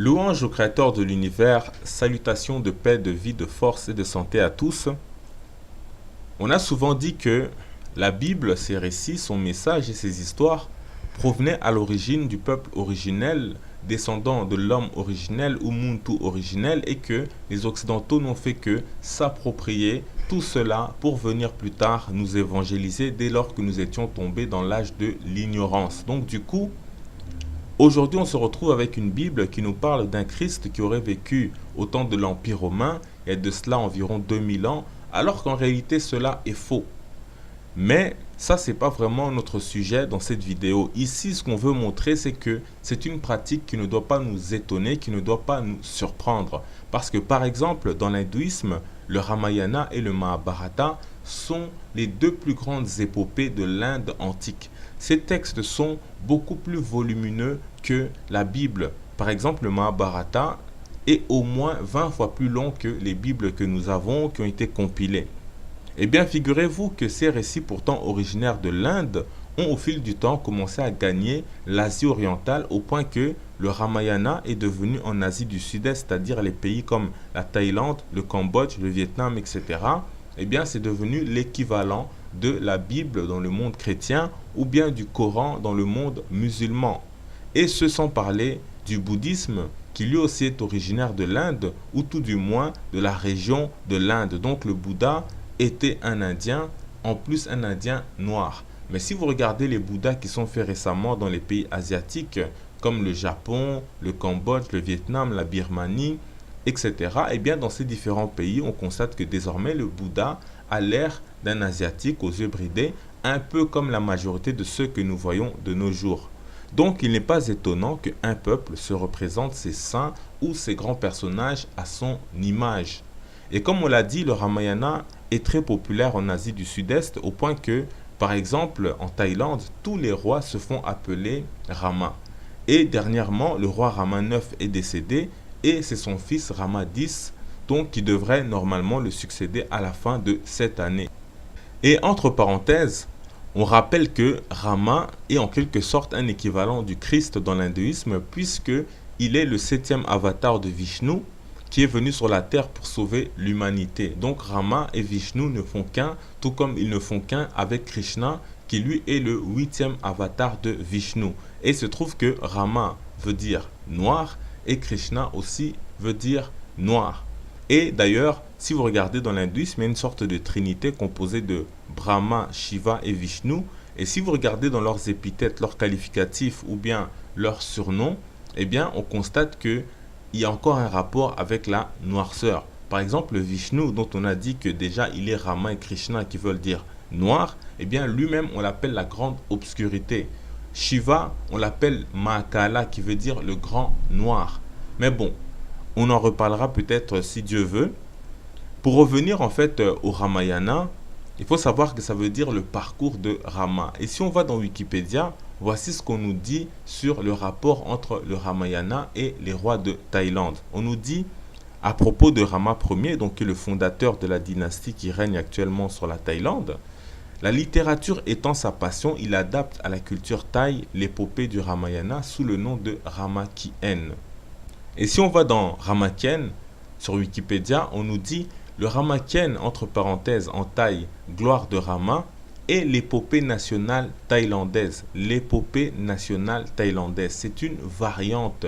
Louange au Créateur de l'univers, salutations de paix, de vie, de force et de santé à tous. On a souvent dit que la Bible, ses récits, son message et ses histoires provenaient à l'origine du peuple originel, descendant de l'homme originel ou Muntu originel, et que les Occidentaux n'ont fait que s'approprier tout cela pour venir plus tard nous évangéliser dès lors que nous étions tombés dans l'âge de l'ignorance. Donc du coup, aujourd'hui, on se retrouve avec une Bible qui nous parle d'un Christ qui aurait vécu au temps de l'Empire romain, il y a de cela environ 2000 ans, alors qu'en réalité cela est faux. Mais ça, c'est pas vraiment notre sujet dans cette vidéo. Ici, ce qu'on veut montrer, c'est que c'est une pratique qui ne doit pas nous étonner, qui ne doit pas nous surprendre. Parce que, par exemple, dans l'hindouisme, le Ramayana et le Mahabharata sont les deux plus grandes épopées de l'Inde antique. Ces textes sont beaucoup plus volumineux que la Bible. Par exemple, le Mahabharata est au moins 20 fois plus long que les Bibles que nous avons, qui ont été compilées. Eh bien, figurez-vous que ces récits pourtant originaires de l'Inde ont au fil du temps commencé à gagner l'Asie orientale au point que le Ramayana est devenu en Asie du Sud-Est, c'est-à-dire les pays comme la Thaïlande, le Cambodge, le Vietnam, etc. Eh bien, c'est devenu l'équivalent de la Bible dans le monde chrétien ou bien du Coran dans le monde musulman. Et ce sans parler du bouddhisme qui lui aussi est originaire de l'Inde ou tout du moins de la région de l'Inde. Donc le Bouddha était un Indien, en plus un Indien noir. Mais si vous regardez les Bouddhas qui sont faits récemment dans les pays asiatiques, comme le Japon, le Cambodge, le Vietnam, la Birmanie, etc., eh bien dans ces différents pays, on constate que désormais le Bouddha a l'air d'un Asiatique aux yeux bridés, un peu comme la majorité de ceux que nous voyons de nos jours. Donc il n'est pas étonnant qu'un peuple se représente ses saints ou ses grands personnages à son image. Et comme on l'a dit, le Ramayana est très populaire en Asie du Sud-Est au point que, par exemple, en Thaïlande, tous les rois se font appeler Rama. Et dernièrement, le roi Rama IX est décédé et c'est son fils Rama X, donc qui devrait normalement le succéder à la fin de cette année. Et entre parenthèses, on rappelle que Rama est en quelque sorte un équivalent du Christ dans l'hindouisme puisque il est le septième avatar de Vishnu qui est venu sur la terre pour sauver l'humanité. Donc Rama et Vishnu ne font qu'un, tout comme ils ne font qu'un avec Krishna, qui lui est le huitième avatar de Vishnu. Et il se trouve que Rama veut dire noir et Krishna aussi veut dire noir. Et d'ailleurs, si vous regardez dans l'hindouisme, il y a une sorte de trinité composée de Brahma, Shiva et Vishnu. Et si vous regardez dans leurs épithètes, leurs qualificatifs ou bien leurs surnoms, eh bien on constate que il y a encore un rapport avec la noirceur. Par exemple, le Vishnu, dont on a dit que déjà il est Rama et Krishna qui veulent dire noir, eh bien lui-même on l'appelle la grande obscurité. Shiva, on l'appelle Mahakala qui veut dire le grand noir. Mais bon, on en reparlera peut-être si Dieu veut. Pour revenir en fait au Ramayana, il faut savoir que ça veut dire le parcours de Rama. Et si on va dans Wikipédia, voici ce qu'on nous dit sur le rapport entre le Ramayana et les rois de Thaïlande. On nous dit, à propos de Rama Ier, donc qui est le fondateur de la dynastie qui règne actuellement sur la Thaïlande, la littérature étant sa passion, il adapte à la culture thaï l'épopée du Ramayana sous le nom de Ramakien. Et si on va dans Ramakien, sur Wikipédia, on nous dit le Ramakien, entre parenthèses en thaï, gloire de Rama, est l'épopée nationale thaïlandaise. L'épopée nationale thaïlandaise, c'est une variante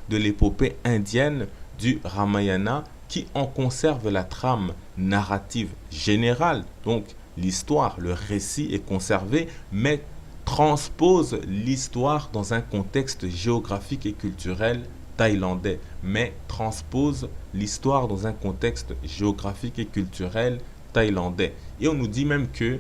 de l'épopée indienne du Ramayana qui en conserve la trame narrative générale. Donc l'histoire, le récit est conservé, mais transpose l'histoire dans un contexte géographique et culturel thaïlandais, mais transpose l'histoire dans un contexte géographique et culturel thaïlandais. Et on nous dit même que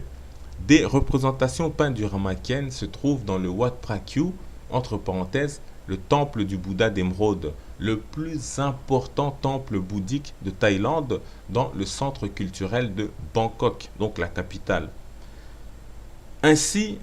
des représentations peintes du Ramakien se trouvent dans le Wat Phra-Kew, entre parenthèses, le temple du Bouddha d'émeraude, le plus important temple bouddhique de Thaïlande dans le centre culturel de Bangkok, donc la capitale. Ainsi,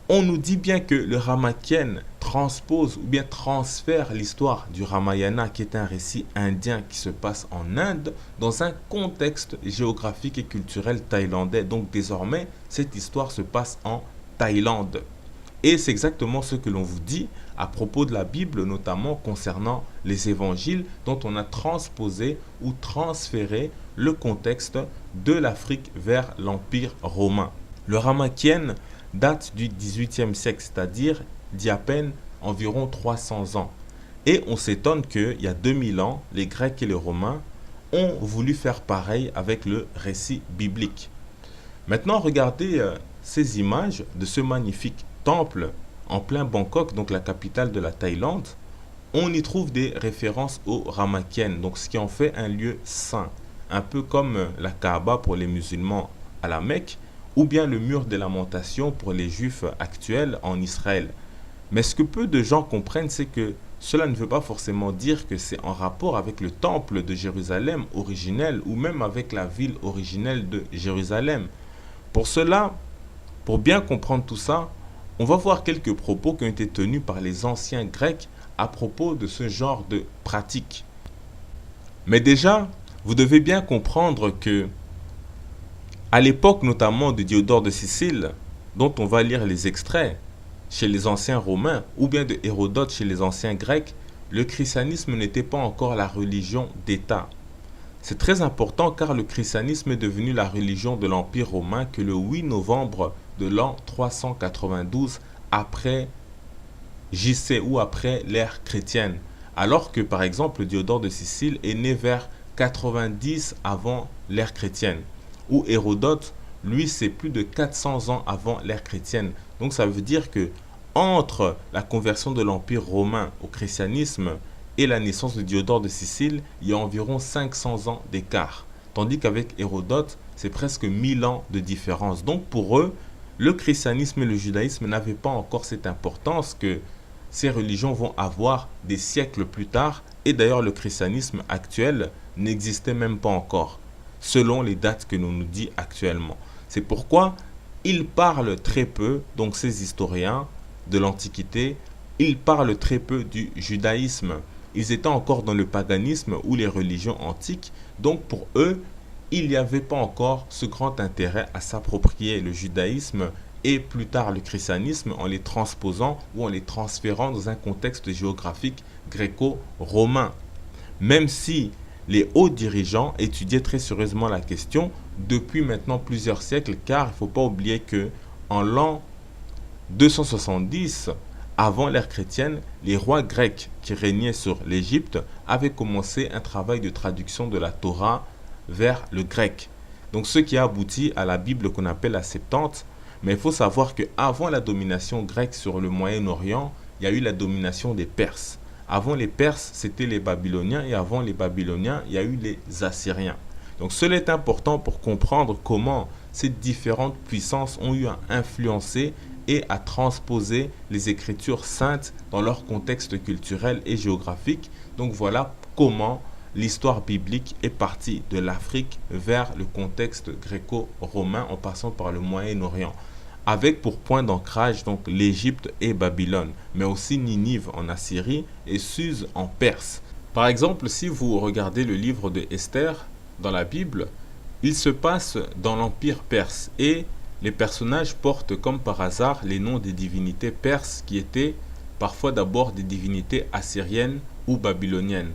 on nous dit bien que le Ramakien transpose ou bien transfère l'histoire du Ramayana, qui est un récit indien qui se passe en Inde, dans un contexte géographique et culturel thaïlandais. Donc désormais, cette histoire se passe en Thaïlande. Et c'est exactement ce que l'on vous dit à propos de la Bible, notamment concernant les évangiles dont on a transposé ou transféré le contexte de l'Afrique vers l'Empire romain. Le Ramakien date du XVIIIe siècle, c'est-à-dire d'il y a à peine environ 300 ans. Et on s'étonne qu'il y a 2000 ans, les Grecs et les Romains ont voulu faire pareil avec le récit biblique. Maintenant, regardez ces images de ce magnifique temple en plein Bangkok, donc la capitale de la Thaïlande. On y trouve des références au Ramakien, donc ce qui en fait un lieu saint, un peu comme la Kaaba pour les musulmans à la Mecque, ou bien le mur des lamentations pour les juifs actuels en Israël. Mais ce que peu de gens comprennent, c'est que cela ne veut pas forcément dire que c'est en rapport avec le temple de Jérusalem originel ou même avec la ville originelle de Jérusalem. Pour cela, pour bien comprendre tout ça, on va voir quelques propos qui ont été tenus par les anciens Grecs à propos de ce genre de pratique. Mais déjà, vous devez bien comprendre que, à l'époque notamment de Diodore de Sicile, dont on va lire les extraits chez les anciens Romains, ou bien de Hérodote chez les anciens Grecs, le christianisme n'était pas encore la religion d'État. C'est très important car le christianisme est devenu la religion de l'Empire romain que le 8 novembre de l'an 392 après JC ou après l'ère chrétienne, alors que par exemple Diodore de Sicile est né vers 90 avant l'ère chrétienne, ou Hérodote, lui, c'est plus de 400 ans avant l'ère chrétienne. Donc ça veut dire que entre la conversion de l'Empire romain au christianisme et la naissance de Diodore de Sicile, il y a environ 500 ans d'écart. Tandis qu'avec Hérodote, c'est presque 1000 ans de différence. Donc pour eux, le christianisme et le judaïsme n'avaient pas encore cette importance que ces religions vont avoir des siècles plus tard. Et d'ailleurs, le christianisme actuel n'existait même pas encore, selon les dates que l'on nous dit actuellement. C'est pourquoi ils parlent très peu, donc ces historiens de l'Antiquité, ils parlent très peu du judaïsme. Ils étaient encore dans le paganisme ou les religions antiques, donc pour eux, il n'y avait pas encore ce grand intérêt à s'approprier le judaïsme et plus tard le christianisme en les transposant ou en les transférant dans un contexte géographique gréco-romain. Même si les hauts dirigeants étudiaient très sérieusement la question depuis maintenant plusieurs siècles, car il ne faut pas oublier que en l'an 270, avant l'ère chrétienne, les rois grecs qui régnaient sur l'Égypte avaient commencé un travail de traduction de la Torah vers le grec. Donc ce qui a abouti à la Bible qu'on appelle la Septante. Mais il faut savoir qu'avant la domination grecque sur le Moyen-Orient, il y a eu la domination des Perses. Avant les Perses, c'était les Babyloniens, et avant les Babyloniens, il y a eu les Assyriens. Donc cela est important pour comprendre comment ces différentes puissances ont eu à influencer et à transposer les écritures saintes dans leur contexte culturel et géographique. Donc voilà comment l'histoire biblique est partie de l'Afrique vers le contexte gréco-romain en passant par le Moyen-Orient, avec pour point d'ancrage donc l'Égypte et Babylone, mais aussi Ninive en Assyrie et Suse en Perse. Par exemple, si vous regardez le livre de Esther dans la Bible, il se passe dans l'Empire perse et les personnages portent comme par hasard les noms des divinités perses qui étaient parfois d'abord des divinités assyriennes ou babyloniennes.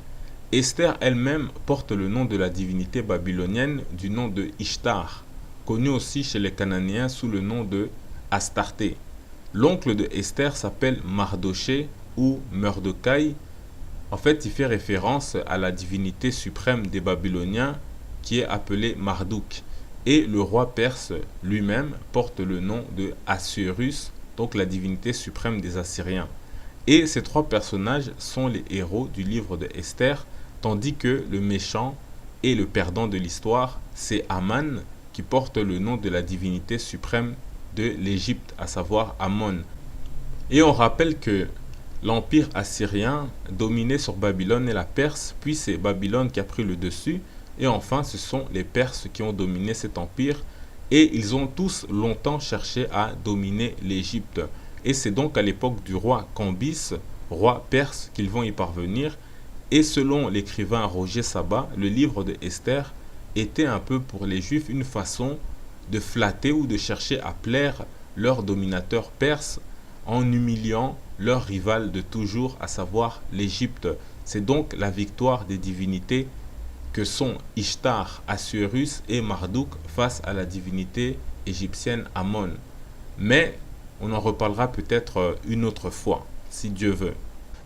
Esther elle-même porte le nom de la divinité babylonienne du nom de Ishtar, connue aussi chez les Cananéens sous le nom de Astarté. L'oncle de Esther s'appelle Mardoché ou Mordecai. En fait, il fait référence à la divinité suprême des Babyloniens qui est appelée Marduk. Et le roi perse lui-même porte le nom de Assuérus, donc la divinité suprême des Assyriens. Et ces trois personnages sont les héros du livre de Esther, tandis que le méchant et le perdant de l'histoire, c'est Aman, qui porte le nom de la divinité suprême de l'Égypte, à savoir Amon. Et on rappelle que l'empire assyrien dominait sur Babylone et la Perse, puis c'est Babylone qui a pris le dessus, et enfin ce sont les Perses qui ont dominé cet empire, et ils ont tous longtemps cherché à dominer l'Égypte. Et c'est donc à l'époque du roi Cambis, roi perse, qu'ils vont y parvenir. Et selon l'écrivain Roger Sabat, le livre de Esther était un peu pour les Juifs une façon de flatter ou de chercher à plaire leur dominateur perse en humiliant leur rival de toujours, à savoir l'Égypte. C'est donc la victoire des divinités que sont Ishtar, Assuérus et Marduk face à la divinité égyptienne Amon. Mais on en reparlera peut-être une autre fois, si Dieu veut.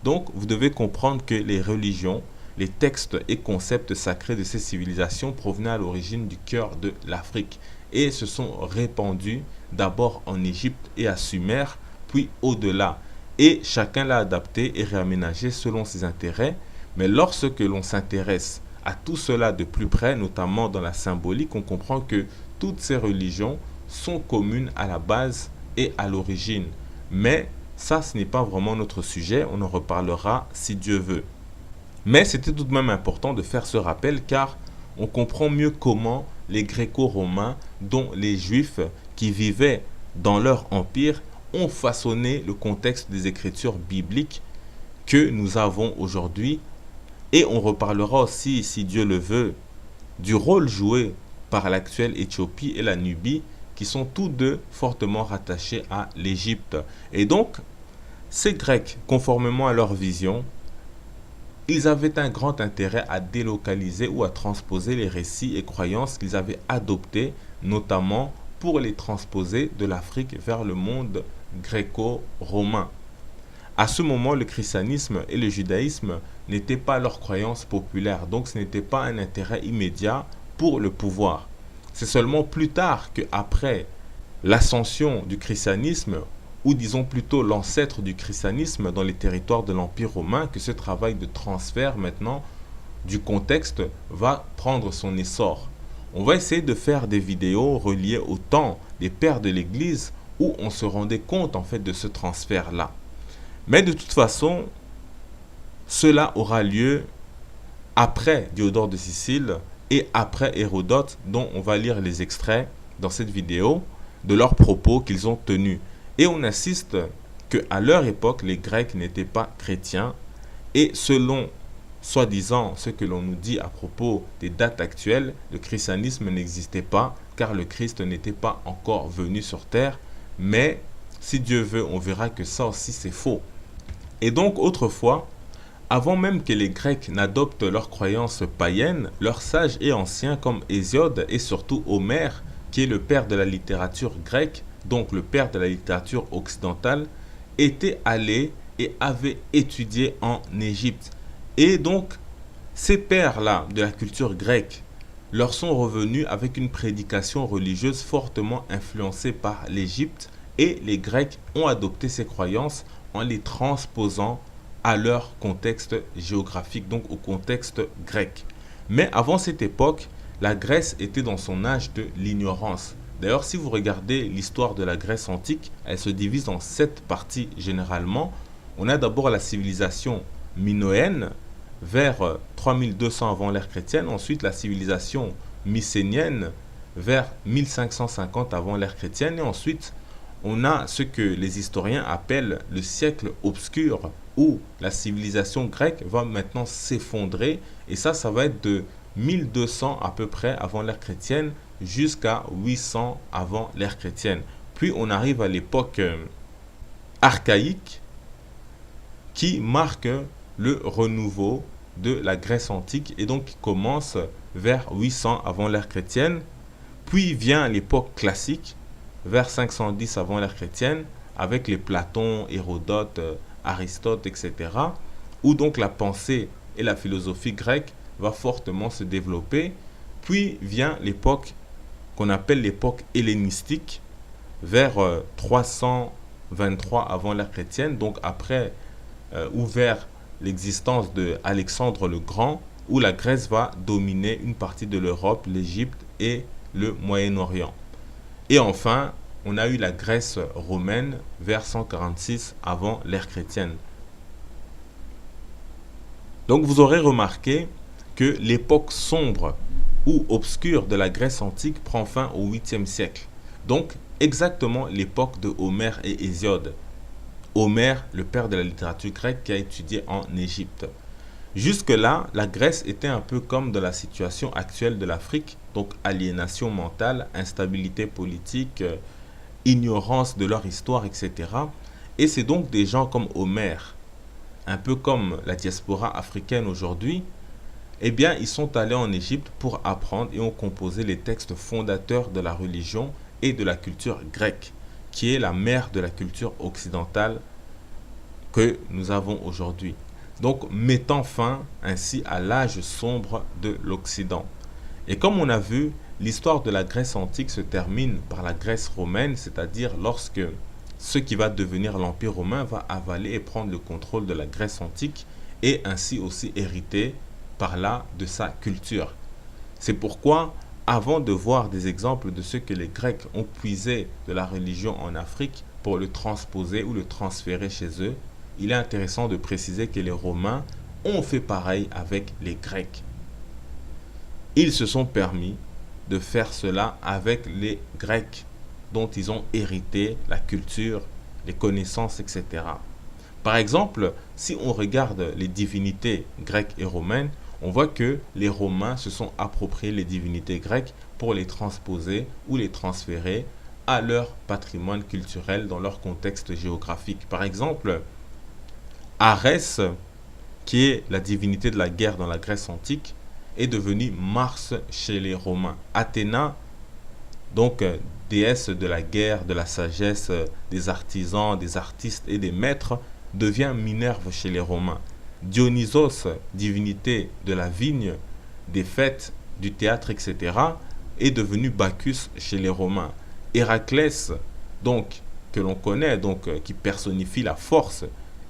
Donc, vous devez comprendre que les religions, les textes et concepts sacrés de ces civilisations provenaient à l'origine du cœur de l'Afrique et se sont répandus d'abord en Égypte et à Sumer, puis au-delà. Et chacun l'a adapté et réaménagé selon ses intérêts. Mais lorsque l'on s'intéresse à tout cela de plus près, notamment dans la symbolique, on comprend que toutes ces religions sont communes à la base et à l'origine. Mais ça, ce n'est pas vraiment notre sujet, on en reparlera si Dieu veut. Mais c'était tout de même important de faire ce rappel car on comprend mieux comment les Gréco-Romains, dont les Juifs qui vivaient dans leur empire, ont façonné le contexte des écritures bibliques que nous avons aujourd'hui. Et on reparlera aussi, si Dieu le veut, du rôle joué par l'actuelle Éthiopie et la Nubie, qui sont tous deux fortement rattachés à l'Égypte. Et donc, ces Grecs, conformément à leur vision, ils avaient un grand intérêt à délocaliser ou à transposer les récits et croyances qu'ils avaient adoptés, notamment pour les transposer de l'Afrique vers le monde gréco-romain. À ce moment, le christianisme et le judaïsme n'étaient pas leurs croyances populaires, donc ce n'était pas un intérêt immédiat pour le pouvoir. C'est seulement plus tard qu'après l'ascension du christianisme, ou disons plutôt l'ancêtre du christianisme dans les territoires de l'Empire romain, que ce travail de transfert maintenant du contexte va prendre son essor. On va essayer de faire des vidéos reliées au temps des pères de l'Église où on se rendait compte en fait de ce transfert-là. Mais de toute façon, cela aura lieu après Diodore de Sicile et après Hérodote, dont on va lire les extraits dans cette vidéo de leurs propos qu'ils ont tenus. Et on assiste qu'à leur époque, les Grecs n'étaient pas chrétiens. Et selon, soi-disant, ce que l'on nous dit à propos des dates actuelles, le christianisme n'existait pas, car le Christ n'était pas encore venu sur terre. Mais, si Dieu veut, on verra que ça aussi c'est faux. Et donc, autrefois, avant même que les Grecs n'adoptent leurs croyances païennes, leurs sages et anciens comme Hésiode et surtout Homère, qui est le père de la littérature grecque, donc le père de la littérature occidentale, était allé et avait étudié en Égypte. Et donc, ces pères-là de la culture grecque leur sont revenus avec une prédication religieuse fortement influencée par l'Égypte, et les Grecs ont adopté ces croyances en les transposant à leur contexte géographique, donc au contexte grec. Mais avant cette époque, la Grèce était dans son âge de l'ignorance. D'ailleurs, si vous regardez l'histoire de la Grèce antique, elle se divise en 7 parties généralement. On a d'abord la civilisation minoenne vers 3200 avant l'ère chrétienne. Ensuite, la civilisation mycénienne vers 1550 avant l'ère chrétienne. Et ensuite, on a ce que les historiens appellent le siècle obscur, où la civilisation grecque va maintenant s'effondrer. Et ça va être de 1200 à peu près avant l'ère chrétienne jusqu'à 800 avant l'ère chrétienne. Puis on arrive à l'époque archaïque qui marque le renouveau de la Grèce antique et donc qui commence vers 800 avant l'ère chrétienne. Puis vient l'époque classique vers 510 avant l'ère chrétienne avec les Platon, Hérodote, Aristote, etc. où donc la pensée et la philosophie grecque va fortement se développer. Puis vient l'époque qu'on appelle l'époque hellénistique, vers 323 avant l'ère chrétienne, donc après ou vers l'existence de Alexandre le Grand, où la Grèce va dominer une partie de l'Europe, l'Égypte et le Moyen-Orient. Et enfin, on a eu la Grèce romaine vers 146 avant l'ère chrétienne. Donc vous aurez remarqué que l'époque sombre ou obscure de la Grèce antique prend fin au 8e siècle. Donc exactement l'époque de Homère et Hésiode. Homère, le père de la littérature grecque qui a étudié en Égypte. Jusque-là, la Grèce était un peu comme dans la situation actuelle de l'Afrique, donc aliénation mentale, instabilité politique, ignorance de leur histoire, etc. Et c'est donc des gens comme Homère, un peu comme la diaspora africaine aujourd'hui, eh bien, ils sont allés en Égypte pour apprendre et ont composé les textes fondateurs de la religion et de la culture grecque, qui est la mère de la culture occidentale que nous avons aujourd'hui. Donc, mettant fin ainsi à l'âge sombre de l'Occident. Et comme on a vu, l'histoire de la Grèce antique se termine par la Grèce romaine, c'est-à-dire lorsque ce qui va devenir l'Empire romain va avaler et prendre le contrôle de la Grèce antique et ainsi aussi hériter par là de sa culture. C'est pourquoi, avant de voir des exemples de ce que les Grecs ont puisé de la religion en Afrique pour le transposer ou le transférer chez eux, il est intéressant de préciser que les Romains ont fait pareil avec les Grecs. Ils se sont permis de faire cela avec les Grecs, dont ils ont hérité la culture, les connaissances, etc. Par exemple, si on regarde les divinités grecques et romaines, on voit que les Romains se sont appropriés les divinités grecques pour les transposer ou les transférer à leur patrimoine culturel dans leur contexte géographique. Par exemple, Arès, qui est la divinité de la guerre dans la Grèce antique, est devenue Mars chez les Romains. Athéna, donc déesse de la guerre, de la sagesse, des artisans, des artistes et des maîtres, devient Minerve chez les Romains. Dionysos, divinité de la vigne, des fêtes, du théâtre, etc., est devenu Bacchus chez les Romains. Héraclès, donc, que l'on connaît, donc, qui personnifie la force,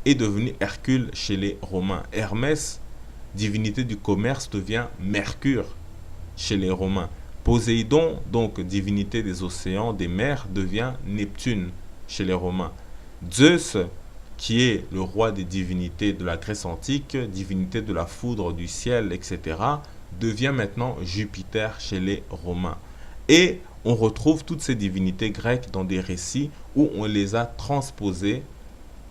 est devenu Hercule chez les Romains. Hermès, divinité du commerce, devient Mercure chez les Romains. Poséidon, donc divinité des océans, des mers, devient Neptune chez les Romains. Zeus, qui est le roi des divinités de la Grèce antique, divinité de la foudre, du ciel, etc., devient maintenant Jupiter chez les Romains. Et on retrouve toutes ces divinités grecques dans des récits où on les a transposées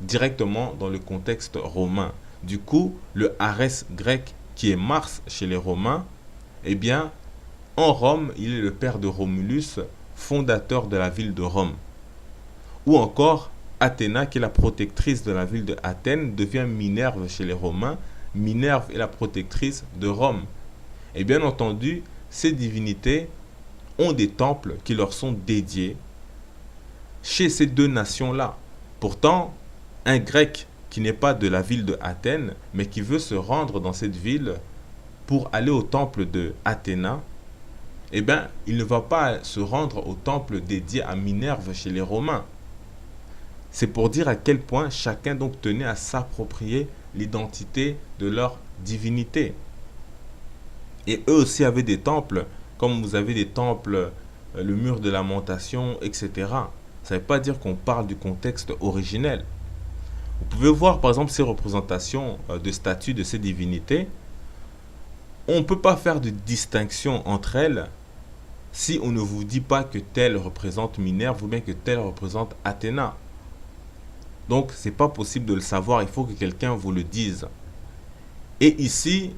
directement dans le contexte romain. Du coup, le Arès grec, qui est Mars chez les Romains, eh bien, en Rome, il est le père de Romulus, fondateur de la ville de Rome. Ou encore, Athéna, qui est la protectrice de la ville de Athènes, devient Minerve chez les Romains. Minerve est la protectrice de Rome. Et bien entendu, ces divinités ont des temples qui leur sont dédiés chez ces deux nations-là. Pourtant, un Grec qui n'est pas de la ville de Athènes, mais qui veut se rendre dans cette ville pour aller au temple de Athéna, eh bien, il ne va pas se rendre au temple dédié à Minerve chez les Romains. C'est pour dire à quel point chacun donc tenait à s'approprier l'identité de leur divinité. Et eux aussi avaient des temples, comme vous avez des temples, le mur de lamentation, etc. Ça ne veut pas dire qu'on parle du contexte originel. Vous pouvez voir par exemple ces représentations de statues de ces divinités. On ne peut pas faire de distinction entre elles si on ne vous dit pas que telle représente Minerve ou bien que telle représente Athéna. Donc, ce n'est pas possible de le savoir, il faut que quelqu'un vous le dise. Et ici,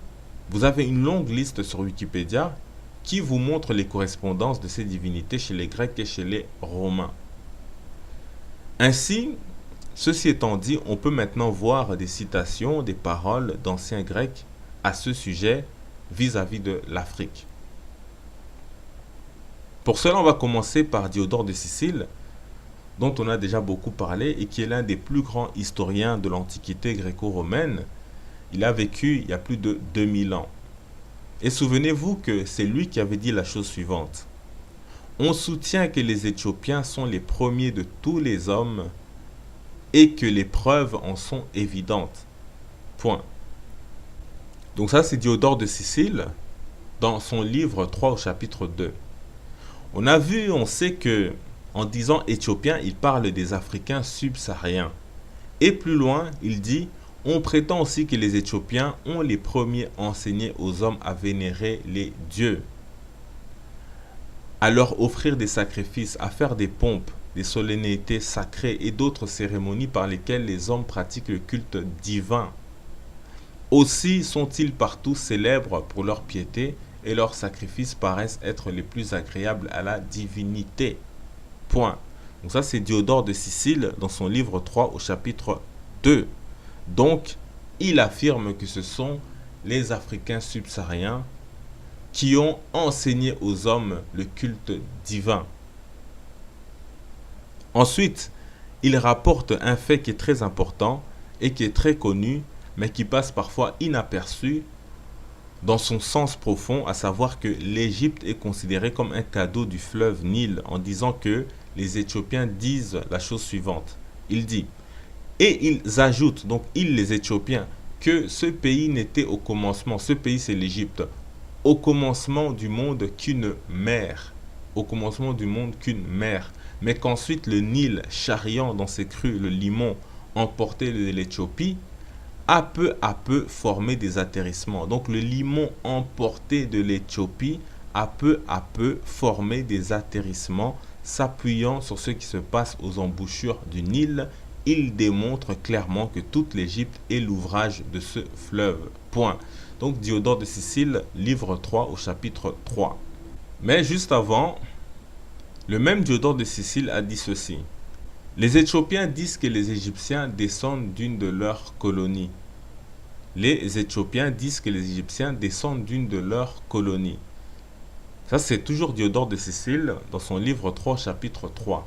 vous avez une longue liste sur Wikipédia qui vous montre les correspondances de ces divinités chez les Grecs et chez les Romains. Ainsi, ceci étant dit, on peut maintenant voir des citations, des paroles d'anciens Grecs à ce sujet vis-à-vis de l'Afrique. Pour cela, on va commencer par Diodore de Sicile, dont on a déjà beaucoup parlé et qui est l'un des plus grands historiens de l'Antiquité gréco-romaine. Il a vécu il y a plus de 2000 ans. Et souvenez-vous que c'est lui qui avait dit la chose suivante. On soutient que les Éthiopiens sont les premiers de tous les hommes et que les preuves en sont évidentes. Point. Donc ça, c'est Diodore de Sicile dans son livre 3 au chapitre 2. On a vu, on sait que en disant Éthiopiens, il parle des Africains subsahariens. Et plus loin, il dit, on prétend aussi que les Éthiopiens ont les premiers enseigné aux hommes à vénérer les dieux, à leur offrir des sacrifices, à faire des pompes, des solennités sacrées et d'autres cérémonies par lesquelles les hommes pratiquent le culte divin. Aussi sont-ils partout célèbres pour leur piété et leurs sacrifices paraissent être les plus agréables à la divinité. Point. Donc ça, c'est Diodore de Sicile dans son livre 3 au chapitre 2. Donc, il affirme que ce sont les Africains subsahariens qui ont enseigné aux hommes le culte divin. Ensuite, il rapporte un fait qui est très important et qui est très connu, mais qui passe parfois inaperçu dans son sens profond, à savoir que l'Égypte est considérée comme un cadeau du fleuve Nil, en disant que les Éthiopiens disent la chose suivante. Il dit, et ils ajoutent, donc ils les Éthiopiens, que ce pays n'était au commencement, ce pays c'est l'Égypte, au commencement du monde qu'une mer, au commencement du monde qu'une mer, mais qu'ensuite le Nil, charriant dans ses crues le limon emporté de l'Éthiopie, a peu à peu formé des atterrissements. Donc le limon emporté de l'Éthiopie a peu à peu formé des atterrissements, s'appuyant sur ce qui se passe aux embouchures du Nil. Il démontre clairement que toute l'Égypte est l'ouvrage de ce fleuve. Point. Donc Diodore de Sicile, livre 3 au chapitre 3. Mais juste avant, le même Diodore de Sicile a dit ceci. Les Éthiopiens disent que les Égyptiens descendent d'une de leurs colonies. Les Éthiopiens disent que les Égyptiens descendent d'une de leurs colonies. Ça, c'est toujours Diodore de Sicile dans son livre 3, chapitre 3.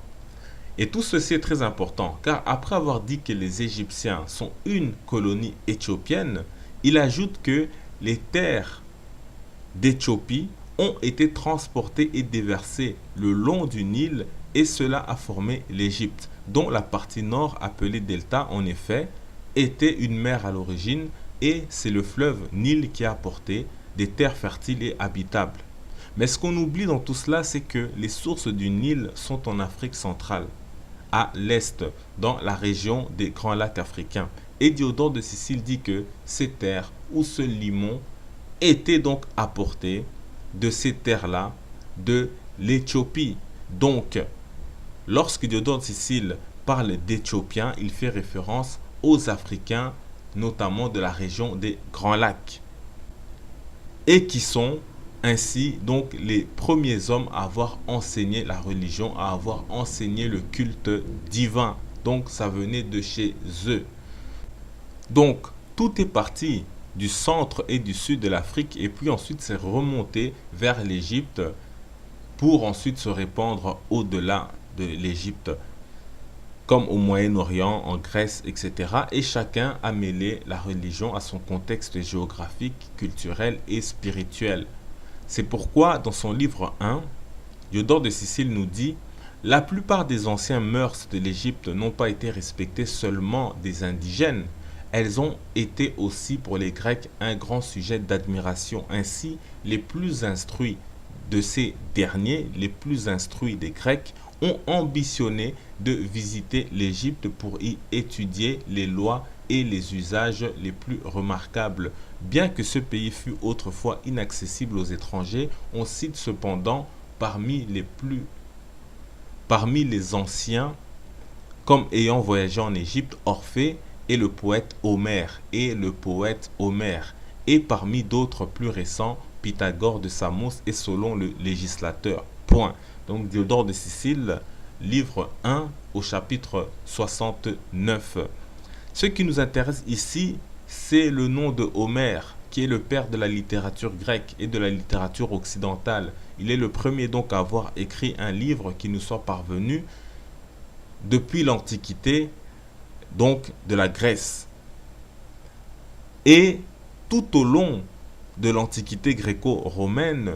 Et tout ceci est très important, car après avoir dit que les Égyptiens sont une colonie éthiopienne, il ajoute que les terres d'Éthiopie ont été transportées et déversées le long du Nil, et cela a formé l'Égypte, dont la partie nord appelée Delta, en effet, était une mer à l'origine, et c'est le fleuve Nil qui a apporté des terres fertiles et habitables. Mais ce qu'on oublie dans tout cela, c'est que les sources du Nil sont en Afrique centrale, à l'est, dans la région des Grands Lacs africains. Et Diodore de Sicile dit que ces terres ou ce limon étaient donc apportés de ces terres-là, de l'Éthiopie. Donc, lorsque Diodore de Sicile parle d'Éthiopiens, il fait référence aux Africains, notamment de la région des Grands Lacs, et qui sont ainsi donc les premiers hommes à avoir enseigné la religion, à avoir enseigné le culte divin. Donc ça venait de chez eux. Donc tout est parti du centre et du sud de l'Afrique, et puis ensuite c'est remonté vers l'Égypte pour ensuite se répandre au-delà de l'Égypte, comme au Moyen-Orient, en Grèce, etc. Et chacun a mêlé la religion à son contexte géographique, culturel et spirituel. C'est pourquoi, dans son livre 1, Diodore de Sicile nous dit « La plupart des anciens mœurs de l'Égypte n'ont pas été respectées seulement des indigènes. Elles ont été aussi pour les Grecs un grand sujet d'admiration. Ainsi, les plus instruits de ces derniers, les plus instruits des Grecs, ont ambitionné de visiter l'Égypte pour y étudier les lois et les usages les plus remarquables. Bien que ce pays fût autrefois inaccessible aux étrangers, on cite cependant parmi les anciens comme ayant voyagé en Égypte Orphée et le poète Homère, et parmi d'autres plus récents Pythagore de Samos et Solon le législateur. Point. Donc Diodore de Sicile, livre 1 au chapitre 69. Ce qui nous intéresse ici, c'est le nom de Homère, qui est le père de la littérature grecque et de la littérature occidentale. Il est le premier donc à avoir écrit un livre qui nous soit parvenu depuis l'Antiquité, donc de la Grèce. Et tout au long de l'Antiquité gréco-romaine,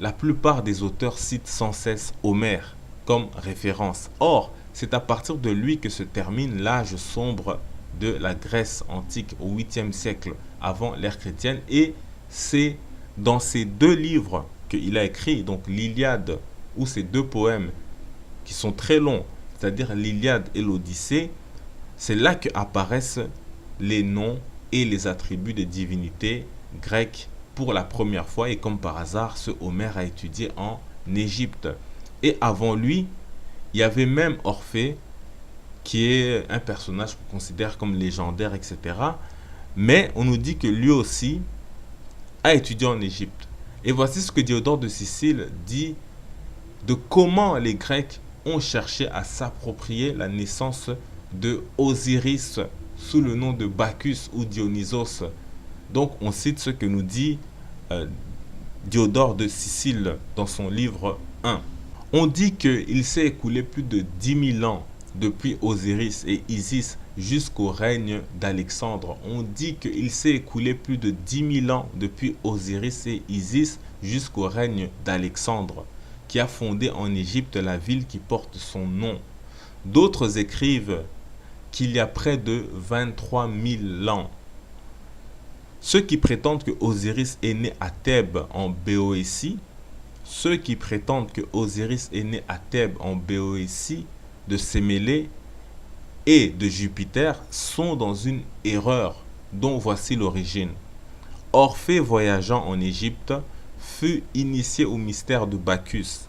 la plupart des auteurs citent sans cesse Homère comme référence. Or, c'est à partir de lui que se termine l'âge sombre de la Grèce antique au 8e siècle avant l'ère chrétienne, et c'est dans ces deux livres qu'il a écrit, donc l'Iliade ou ces deux poèmes qui sont très longs, c'est-à-dire l'Iliade et l'Odyssée, c'est là qu'apparaissent les noms et les attributs des divinités grecques pour la première fois, et comme par hasard, ce Homère a étudié en Égypte. Et avant lui, il y avait même Orphée, qui est un personnage qu'on considère comme légendaire, etc. Mais on nous dit que lui aussi a étudié en Égypte. Et voici ce que Diodore de Sicile dit de comment les Grecs ont cherché à s'approprier la naissance de Osiris sous le nom de Bacchus ou Dionysos. Donc on cite ce que nous dit Diodore de Sicile dans son livre 1. On dit qu'il s'est écoulé plus de 10 000 ans depuis Osiris et Isis jusqu'au règne d'Alexandre. On dit qu'il s'est écoulé plus de 10 000 ans depuis Osiris et Isis jusqu'au règne d'Alexandre, qui a fondé en Égypte la ville qui porte son nom. D'autres écrivent qu'il y a près de 23 000 ans. Ceux qui prétendent que Osiris est né à Thèbes en Boétie, de Sémélé et de Jupiter sont dans une erreur dont voici l'origine. Orphée voyageant en Égypte fut initié au mystère de Bacchus.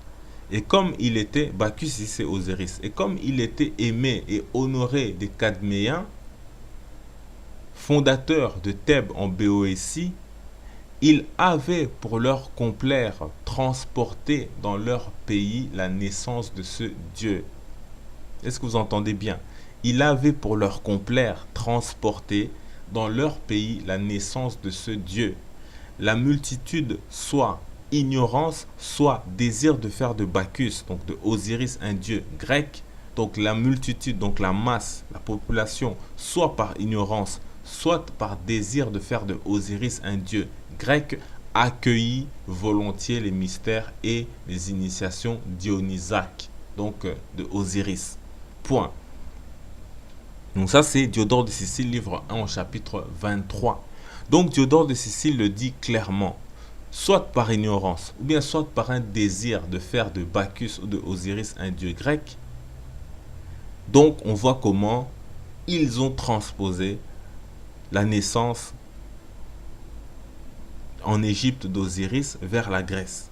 Et comme il était, Bacchus ici c'est Osiris, et comme il était aimé et honoré des Cadméens, fondateurs de Thèbes en Boétie, ils avaient pour leur complaire transporté dans leur pays la naissance de ce Dieu. Est-ce que vous entendez bien? Ils avaient pour leur complaire transporté dans leur pays la naissance de ce Dieu. La multitude, soit ignorance, soit désir de faire de Bacchus, donc de Osiris, un dieu grec. Donc la multitude, donc la masse, la population, soit par ignorance, soit par désir de faire de Osiris un dieu grec, accueillit volontiers les mystères et les initiations dionysaques, donc de Osiris. Point. Donc ça c'est Diodore de Sicile, livre 1 au chapitre 23. Donc Diodore de Sicile le dit clairement, soit par ignorance, ou bien soit par un désir de faire de Bacchus ou de Osiris un dieu grec. Donc on voit comment ils ont transposé la naissance en Égypte d'Osiris vers la Grèce.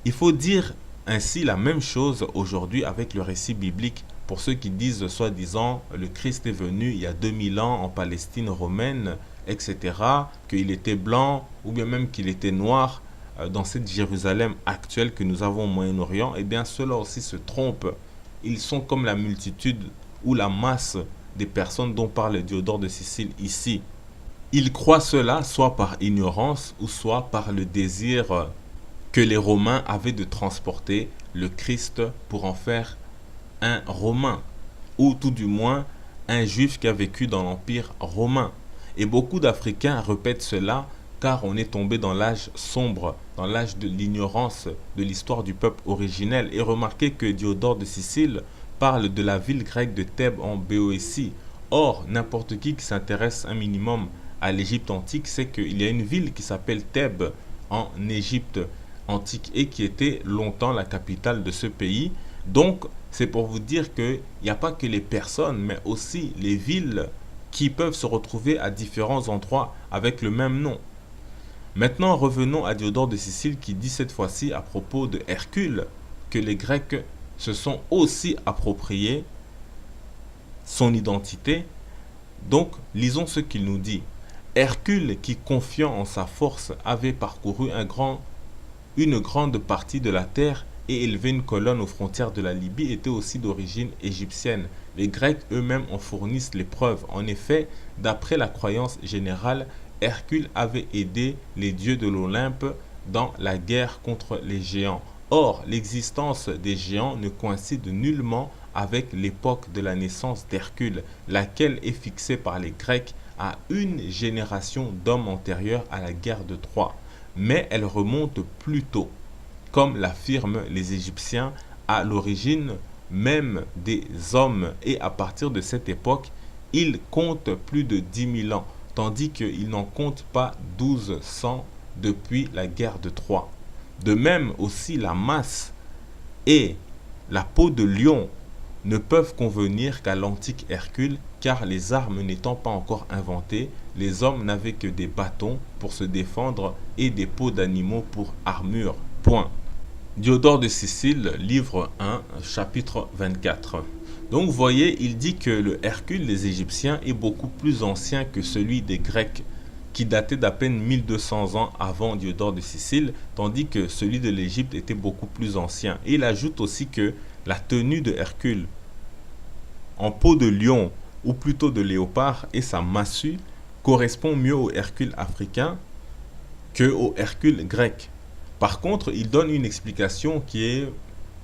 Il faut dire ainsi la même chose aujourd'hui avec le récit biblique pour ceux qui disent soi-disant le Christ est venu il y a 2000 ans en Palestine romaine, etc., qu'il était blanc ou bien même qu'il était noir dans cette Jérusalem actuelle que nous avons au Moyen-Orient. Eh bien ceux-là aussi se trompent. Ils sont comme la multitude ou la masse des personnes dont parle Diodore de Sicile ici. Ils croient cela soit par ignorance ou soit par le désir que les Romains avaient de transporter le Christ pour en faire un Romain, ou tout du moins un Juif qui a vécu dans l'Empire romain. Et beaucoup d'Africains répètent cela car on est tombé dans l'âge sombre, dans l'âge de l'ignorance de l'histoire du peuple originel. Et remarquez que Diodore de Sicile parle de la ville grecque de Thèbes en Boétie. Or, n'importe qui s'intéresse un minimum à l'Égypte antique sait qu'il y a une ville qui s'appelle Thèbes en Égypte antique et qui était longtemps la capitale de ce pays. Donc, c'est pour vous dire qu'il n'y a pas que les personnes, mais aussi les villes qui peuvent se retrouver à différents endroits avec le même nom. Maintenant, revenons à Diodore de Sicile qui dit cette fois-ci à propos de Hercule que les Grecs se sont aussi appropriés son identité. Donc, lisons ce qu'il nous dit. Hercule, qui confiant en sa force, avait parcouru une grande partie de la terre et élevé une colonne aux frontières de la Libye, était aussi d'origine égyptienne. Les Grecs eux-mêmes en fournissent les preuves. En effet, d'après la croyance générale, Hercule avait aidé les dieux de l'Olympe dans la guerre contre les géants. Or, l'existence des géants ne coïncide nullement avec l'époque de la naissance d'Hercule, laquelle est fixée par les Grecs à une génération d'hommes antérieurs à la guerre de Troie. Mais elle remonte plus tôt, comme l'affirment les Égyptiens, à l'origine même des hommes, et à partir de cette époque, ils comptent plus de 10 000 ans, tandis qu'ils n'en comptent pas 1200 depuis la guerre de Troie. De même aussi, la masse et la peau de lion ne peuvent convenir qu'à l'antique Hercule, car les armes n'étant pas encore inventées, les hommes n'avaient que des bâtons pour se défendre et des peaux d'animaux pour armure. Point. Diodore de Sicile, livre 1, chapitre 24. Donc vous voyez, il dit que le Hercule des Égyptiens est beaucoup plus ancien que celui des Grecs, qui datait d'à peine 1200 ans avant Diodore de Sicile, tandis que celui de l'Égypte était beaucoup plus ancien. Et il ajoute aussi que la tenue de Hercule en peau de lion ou plutôt de léopard et sa massue correspond mieux au Hercule africain que au Hercule grec. Par contre, il donne une explication qui est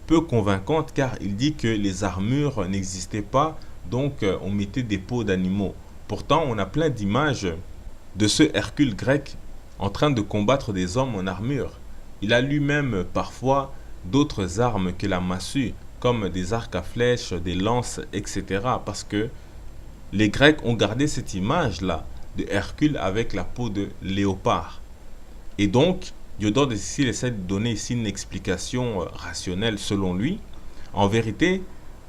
peu convaincante car il dit que les armures n'existaient pas, donc on mettait des peaux d'animaux. Pourtant, on a plein d'images de ce Hercule grec en train de combattre des hommes en armure. Il a lui-même parfois d'autres armes que la massue, comme des arcs à flèches, des lances, etc. Parce que les Grecs ont gardé cette image-là de Hercule avec la peau de léopard. Et donc, Diodore de Sicile essaie de donner ici une explication rationnelle selon lui. En vérité,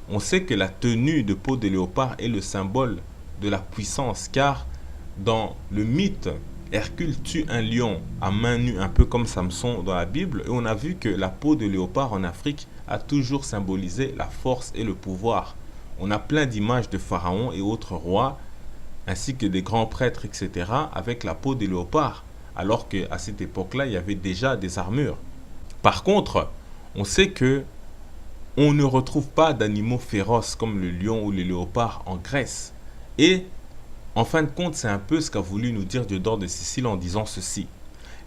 on sait que la tenue de peau de léopard est le symbole de la puissance, car dans le mythe, Hercule tue un lion à main nue, un peu comme Samson dans la Bible, et on a vu que la peau de léopard en Afrique a toujours symbolisé la force et le pouvoir. On a plein d'images de pharaons et autres rois, ainsi que des grands prêtres, etc., avec la peau de léopard, alors qu'à cette époque-là, il y avait déjà des armures. Par contre, on sait que on ne retrouve pas d'animaux féroces comme le lion ou le léopard en Grèce. Et en fin de compte, c'est un peu ce qu'a voulu nous dire Diodore de Sicile en disant ceci.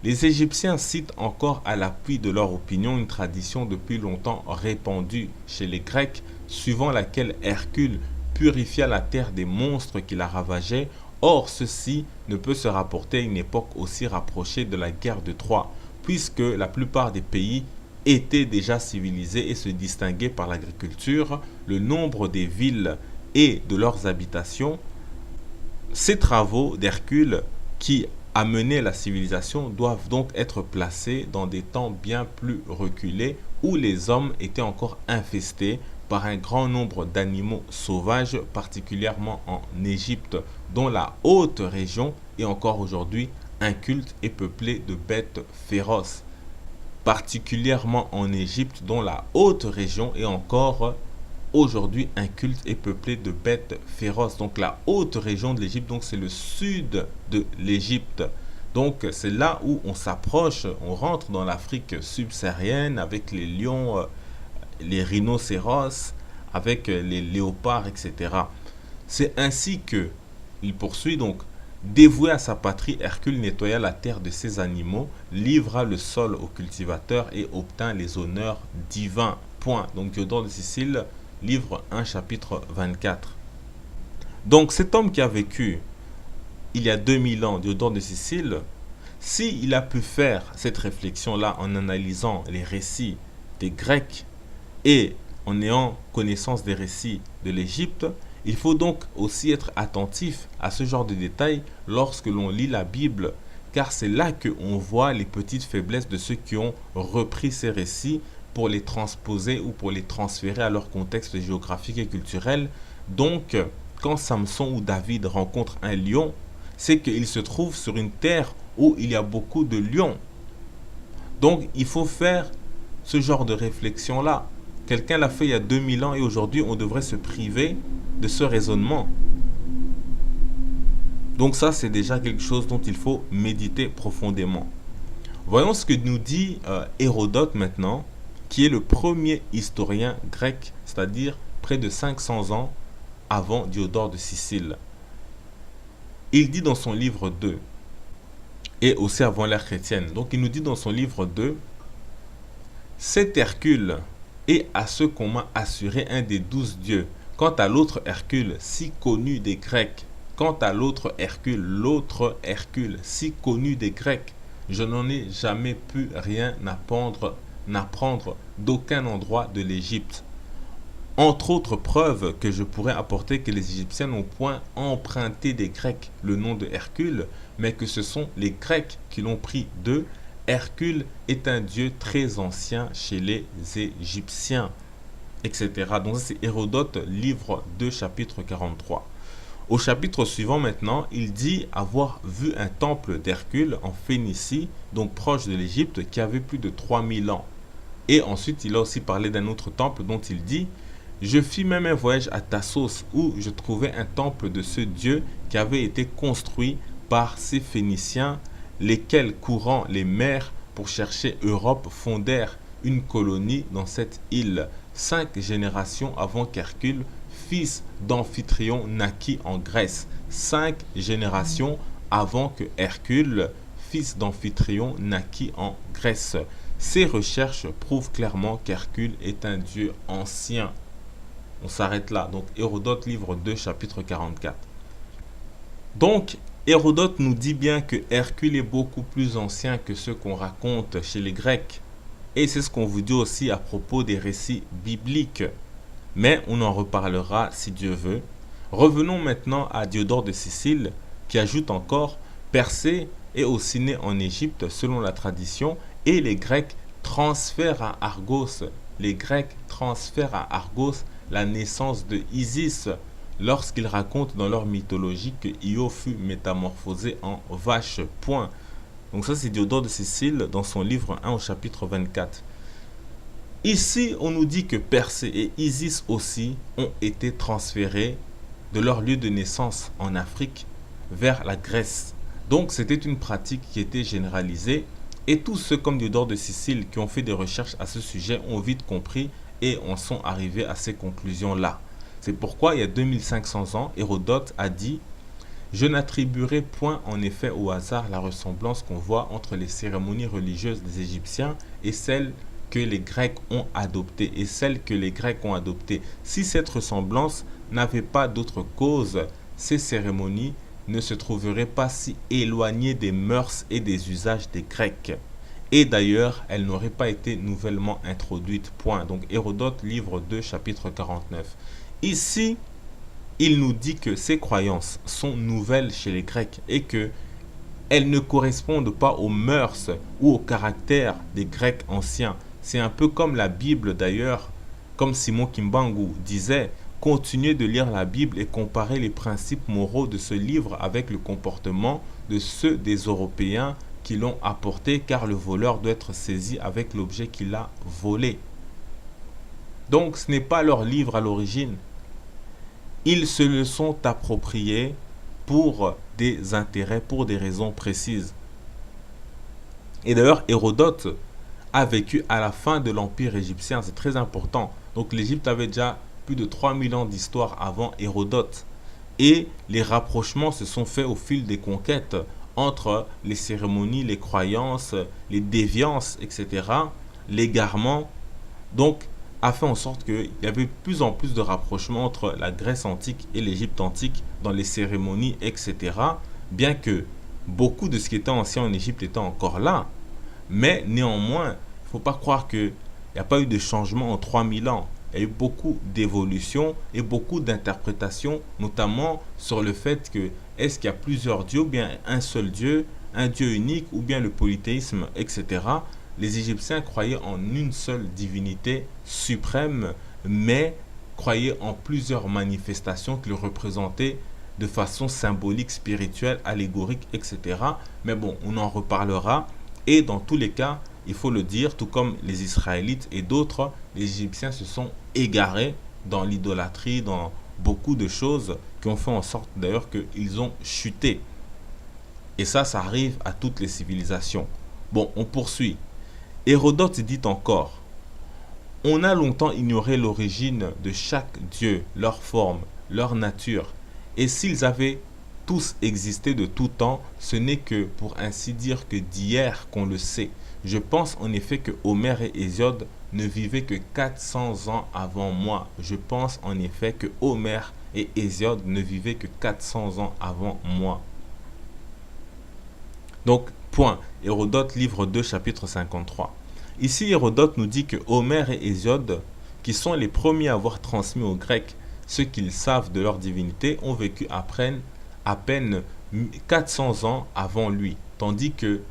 Les Égyptiens citent encore à l'appui de leur opinion une tradition depuis longtemps répandue chez les Grecs, suivant laquelle Hercule purifia la terre des monstres qui la ravageaient. Or, ceci ne peut se rapporter à une époque aussi rapprochée de la guerre de Troie, puisque la plupart des pays étaient déjà civilisés et se distinguaient par l'agriculture, le nombre des villes et de leurs habitations. Ces travaux d'Hercule qui amenaient la civilisation doivent donc être placés dans des temps bien plus reculés où les hommes étaient encore infestés par un grand nombre d'animaux sauvages, particulièrement en Égypte, dont la haute région est encore aujourd'hui inculte et peuplée de bêtes féroces. Particulièrement en Égypte, dont la haute région est encore aujourd'hui inculte et peuplée de bêtes féroces. Donc la haute région de l'Égypte, donc c'est le sud de l'Égypte. Donc c'est là où on s'approche, on rentre dans l'Afrique subsaharienne avec les lions, les rhinocéros, avec les léopards, etc. C'est ainsi que il poursuit donc. Dévoué à sa patrie, Hercule nettoya la terre de ses animaux, livra le sol aux cultivateurs et obtint les honneurs divins. Point. Donc Diodore de Sicile, livre 1, chapitre 24. Donc cet homme qui a vécu il y a 2000 ans, Diodore de Sicile, s'il a pu faire cette réflexion-là en analysant les récits des Grecs et en ayant connaissance des récits de l'Égypte, il faut donc aussi être attentif à ce genre de détails lorsque l'on lit la Bible, car c'est là qu'on voit les petites faiblesses de ceux qui ont repris ces récits pour les transposer ou pour les transférer à leur contexte géographique et culturel. Donc, quand Samson ou David rencontrent un lion, c'est qu'il se trouve sur une terre où il y a beaucoup de lions. Donc, il faut faire ce genre de réflexion-là. Quelqu'un l'a fait il y a 2000 ans et aujourd'hui, on devrait se priver de ce raisonnement. Donc ça, c'est déjà quelque chose dont il faut méditer profondément. Voyons ce que nous dit Hérodote maintenant, qui est le premier historien grec, c'est-à-dire près de 500 ans avant Diodore de Sicile. Il dit dans son livre 2, et aussi avant l'ère chrétienne, donc il nous dit dans son livre 2, « Cet Hercule est à ce qu'on m'a assuré un des 12 dieux. Quant à l'autre Hercule, si connu des Grecs, quant à l'autre Hercule, si connu des Grecs, je n'en ai jamais pu rien n'apprendre d'aucun endroit de l'Égypte. Entre autres preuves que je pourrais apporter que les Égyptiens n'ont point emprunté des Grecs le nom de Hercule, mais que ce sont les Grecs qui l'ont pris d'eux. Hercule est un dieu très ancien chez les Égyptiens, etc. » Donc c'est Hérodote, livre 2, chapitre 43. Au chapitre suivant maintenant, il dit avoir vu un temple d'Hercule en Phénicie, donc proche de l'Égypte, qui avait plus de 3000 ans. Et ensuite, il a aussi parlé d'un autre temple dont il dit « Je fis même un voyage à Tassos où je trouvai un temple de ce dieu qui avait été construit par ces Phéniciens, lesquels, courant les mers pour chercher Europe, fondèrent une colonie dans cette île. 5 générations avant qu'Hercule, fils d'Amphitryon, naquit en Grèce. 5 générations avant que Hercule, fils d'Amphitryon, naquit en Grèce. Ces recherches prouvent clairement qu'Hercule est un dieu ancien. On s'arrête là. Donc Hérodote, livre 2, chapitre 44. Donc Hérodote nous dit bien que Hercule est beaucoup plus ancien que ce qu'on raconte chez les Grecs. Et c'est ce qu'on vous dit aussi à propos des récits bibliques. Mais on en reparlera si Dieu veut. Revenons maintenant à Diodore de Sicile qui ajoute encore: Persée est aussi né en Égypte selon la tradition et les Grecs transfèrent à Argos. Les Grecs transfèrent à Argos la naissance de Isis lorsqu'ils racontent dans leur mythologie que Io fut métamorphosé en vache. Point. Donc ça c'est Diodore de Sicile dans son livre 1 au chapitre 24. Ici on nous dit que Persée et Isis aussi ont été transférés de leur lieu de naissance en Afrique vers la Grèce. Donc c'était une pratique qui était généralisée et tous ceux comme Diodore de Sicile qui ont fait des recherches à ce sujet ont vite compris et en sont arrivés à ces conclusions-là. C'est pourquoi il y a 2500 ans, Hérodote a dit: je n'attribuerai point en effet au hasard la ressemblance qu'on voit entre les cérémonies religieuses des Égyptiens et celles que les Grecs ont adoptées. Si cette ressemblance n'avait pas d'autre cause, ces cérémonies ne se trouveraient pas si éloignées des mœurs et des usages des Grecs. Et d'ailleurs, elles n'auraient pas été nouvellement introduites. Point. Donc Hérodote, livre 2, chapitre 49. Ici, il nous dit que ces croyances sont nouvelles chez les Grecs et que elles ne correspondent pas aux mœurs ou au caractère des Grecs anciens. C'est un peu comme la Bible d'ailleurs, comme Simon Kimbangu disait: continuez de lire la Bible et comparer les principes moraux de ce livre avec le comportement de ceux des Européens qui l'ont apporté, car le voleur doit être saisi avec l'objet qu'il a volé. Donc ce n'est pas leur livre à l'origine. Ils se le sont appropriés pour des intérêts, pour des raisons précises. Et d'ailleurs, Hérodote a vécu à la fin de l'Empire égyptien, c'est très important. Donc l'Égypte avait déjà plus de 3000 ans d'histoire avant Hérodote. Et les rapprochements se sont faits au fil des conquêtes entre les cérémonies, les croyances, les déviances, etc., l'égarement. Donc, a fait en sorte qu'il y avait de plus en plus de rapprochements entre la Grèce antique et l'Égypte antique dans les cérémonies, etc. Bien que beaucoup de ce qui était ancien en Égypte était encore là. Mais néanmoins, il ne faut pas croire qu'il n'y a pas eu de changement en 3000 ans. Il y a eu beaucoup d'évolutions et beaucoup d'interprétations, notamment sur le fait que est-ce qu'il y a plusieurs dieux ou bien un seul dieu, un dieu unique ou bien le polythéisme, etc. Les Égyptiens croyaient en une seule divinité suprême, mais croyaient en plusieurs manifestations qu'ils représentaient de façon symbolique, spirituelle, allégorique, etc. Mais bon, on en reparlera. Et dans tous les cas, il faut le dire, tout comme les Israélites et d'autres, les Égyptiens se sont égarés dans l'idolâtrie, dans beaucoup de choses qui ont fait en sorte d'ailleurs qu'ils ont chuté. Et ça arrive à toutes les civilisations. Bon, on poursuit. Hérodote dit encore: on a longtemps ignoré l'origine de chaque dieu, leur forme, leur nature. Et s'ils avaient tous existé de tout temps, ce n'est que, pour ainsi dire, que d'hier qu'on le sait. Je pense en effet que Homère et Hésiode ne vivaient que 400 ans avant moi. Je pense en effet que Homère et Hésiode ne vivaient que 400 ans avant moi. Donc, point. Hérodote, livre 2, chapitre 53. Ici, Hérodote nous dit que Homère et Hésiode, qui sont les premiers à avoir transmis aux Grecs ce qu'ils savent de leur divinité, ont vécu à peine 400 ans avant lui. Tandis que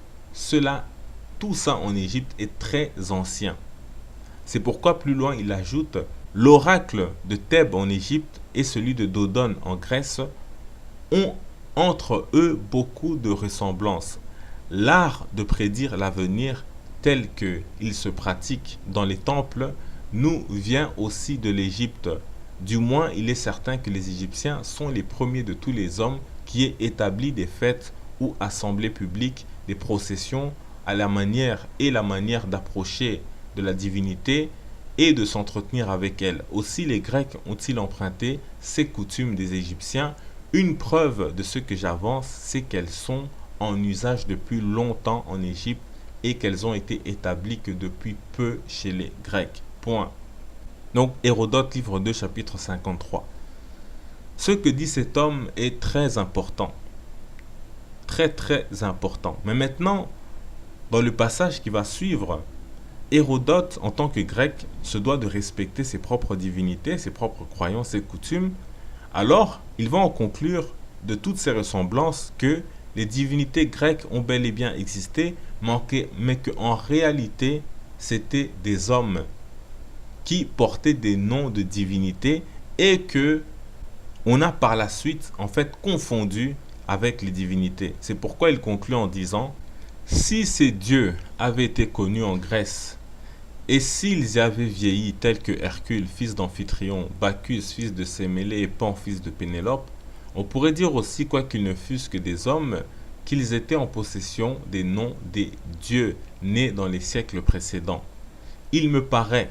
tout ça en Égypte est très ancien. C'est pourquoi plus loin il ajoute: l'oracle de Thèbes en Égypte et celui de Dodone en Grèce ont entre eux beaucoup de ressemblances. L'art de prédire l'avenir tel qu'il se pratique dans les temples nous vient aussi de l'Égypte. Du moins, il est certain que les Égyptiens sont les premiers de tous les hommes qui aient établi des fêtes ou assemblées publiques, des processions à la manière d'approcher de la divinité et de s'entretenir avec elles. Aussi les Grecs ont-ils emprunté ces coutumes des Égyptiens. Une preuve de ce que j'avance, c'est qu'elles sont en usage depuis longtemps en Égypte et qu'elles ont été établies que depuis peu chez les Grecs. Point. Donc Hérodote, livre 2, chapitre 53. Ce que dit cet homme est très important. Très très important. Mais maintenant, dans le passage qui va suivre, Hérodote, en tant que grec, se doit de respecter ses propres divinités, ses propres croyances, ses coutumes. Alors, il va en conclure de toutes ces ressemblances que les divinités grecques ont bel et bien existé, mais qu'en réalité, c'était des hommes qui portaient des noms de divinités et que on a par la suite en fait confondu avec les divinités. C'est pourquoi il conclut en disant: si ces dieux avaient été connus en Grèce, et s'ils y avaient vieilli tels que Hercule, fils d'Amphitryon, Bacchus, fils de Sémélé, et Pan, fils de Pénélope, on pourrait dire aussi, quoiqu'ils ne fussent que des hommes, qu'ils étaient en possession des noms des dieux nés dans les siècles précédents. Il me paraît,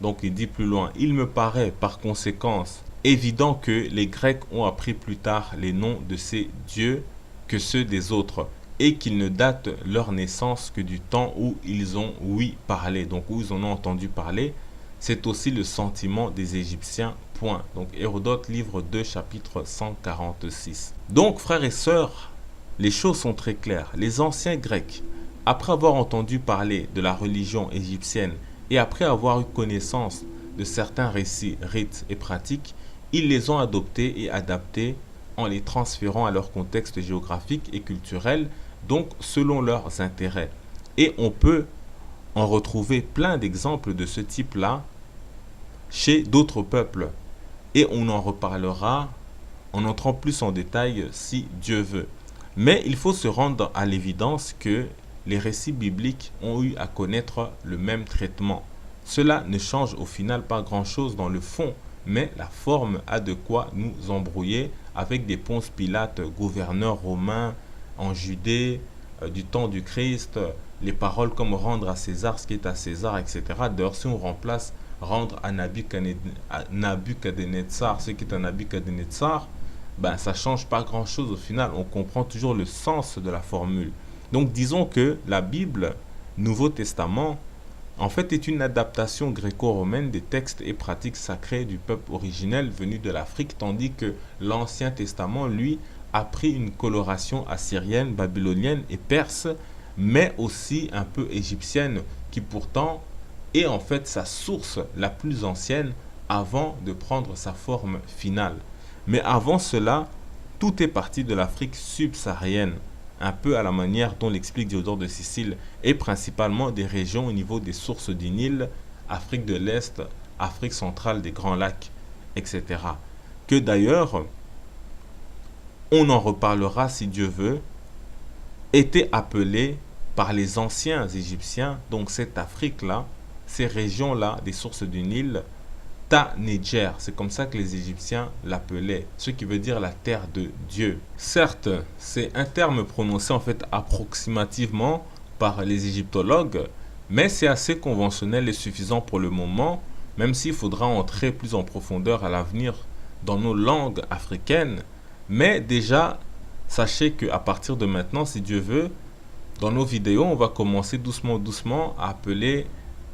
donc il dit plus loin, il me paraît par conséquence évident que les Grecs ont appris plus tard les noms de ces dieux que ceux des autres, et qu'ils ne datent leur naissance que du temps où ils ont ouï parler, donc où ils en ont entendu parler. C'est aussi le sentiment des Égyptiens, point. Donc Hérodote, livre 2, chapitre 146. Donc frères et sœurs, les choses sont très claires. Les anciens Grecs, après avoir entendu parler de la religion égyptienne et après avoir eu connaissance de certains récits, rites et pratiques, ils les ont adoptés et adaptés en les transférant à leur contexte géographique et culturel, donc selon leurs intérêts. Et on peut en retrouver plein d'exemples de ce type-là chez d'autres peuples. Et on en reparlera en entrant plus en détail si Dieu veut. Mais il faut se rendre à l'évidence que les récits bibliques ont eu à connaître le même traitement. Cela ne change au final pas grand-chose dans le fond, mais la forme a de quoi nous embrouiller avec des Ponce Pilate, gouverneurs romains en Judée, du temps du Christ, les paroles comme rendre à César ce qui est à César, etc. D'ailleurs, si on remplace rendre à Nabuchodonosor ce qui est à Nabuchodonosor, ben, ça ne change pas grand-chose au final. On comprend toujours le sens de la formule. Donc disons que la Bible, Nouveau Testament, en fait est une adaptation gréco-romaine des textes et pratiques sacrés du peuple originel venu de l'Afrique, tandis que l'Ancien Testament, lui, a pris une coloration assyrienne, babylonienne et perse, mais aussi un peu égyptienne, qui pourtant est en fait sa source la plus ancienne avant de prendre sa forme finale. Mais avant cela, tout est parti de l'Afrique subsaharienne, un peu à la manière dont l'explique Diodore de Sicile, et principalement des régions au niveau des sources du Nil, Afrique de l'Est, Afrique centrale des Grands Lacs, etc. Que d'ailleurs, on en reparlera si Dieu veut, était appelée par les anciens Égyptiens, donc cette Afrique-là, ces régions-là, des sources du Nil, Ta-Néjer, c'est comme ça que les Égyptiens l'appelaient, ce qui veut dire la terre de Dieu. Certes, c'est un terme prononcé en fait approximativement par les égyptologues, mais c'est assez conventionnel et suffisant pour le moment, même s'il faudra entrer plus en profondeur à l'avenir dans nos langues africaines. Mais déjà, sachez qu'à partir de maintenant, si Dieu veut, dans nos vidéos, on va commencer doucement à appeler